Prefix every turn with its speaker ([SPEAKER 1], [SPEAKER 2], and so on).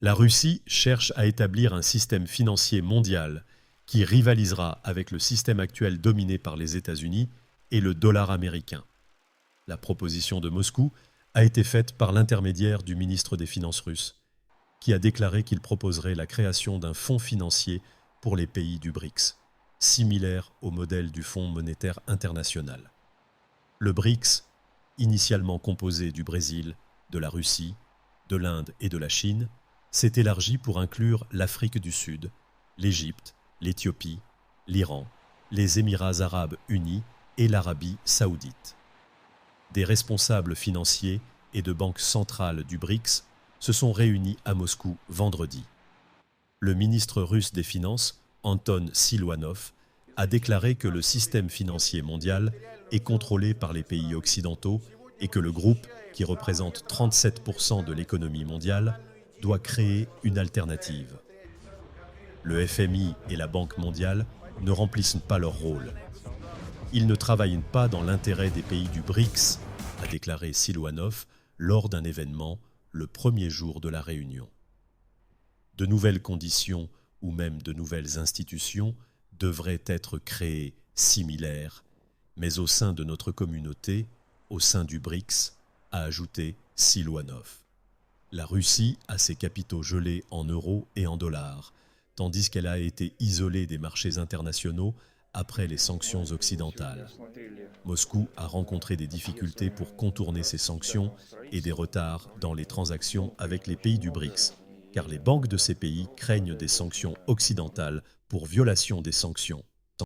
[SPEAKER 1] La Russie cherche à établir un système financier mondial qui rivalisera avec le système actuel dominé par les États-Unis et le dollar américain. La proposition de Moscou a été faite par l'intermédiaire du ministre des Finances russe, qui a déclaré qu'il proposerait la création d'un fonds financier pour les pays du BRICS, similaire au modèle du Fonds monétaire international. Le BRICS, initialement composé du Brésil, de la Russie, de l'Inde et de la Chine, s'est élargi pour inclure l'Afrique du Sud, l'Égypte, l'Éthiopie, l'Iran, les Émirats arabes unis et l'Arabie saoudite. Des responsables financiers et de banques centrales du BRICS se sont réunis à Moscou vendredi. Le ministre russe des Finances, Anton Siluanov, a déclaré que le système financier mondial est contrôlé par les pays occidentaux et que le groupe, qui représente 37% de l'économie mondiale, doit créer une alternative. Le FMI et la Banque mondiale ne remplissent pas leur rôle. Ils ne travaillent pas dans l'intérêt des pays du BRICS, a déclaré Siluanov lors d'un événement le premier jour de la réunion. De nouvelles conditions ou même de nouvelles institutions devraient être créées similaires, mais au sein de notre communauté, au sein du BRICS, a ajouté Siluanov. La Russie a ses capitaux gelés en euros et en dollars, tandis qu'elle a été isolée des marchés internationaux après les sanctions occidentales. Moscou a rencontré des difficultés pour contourner ces sanctions et des retards dans les transactions avec les pays du BRICS, car les banques de ces pays craignent des sanctions occidentales pour violation des sanctions.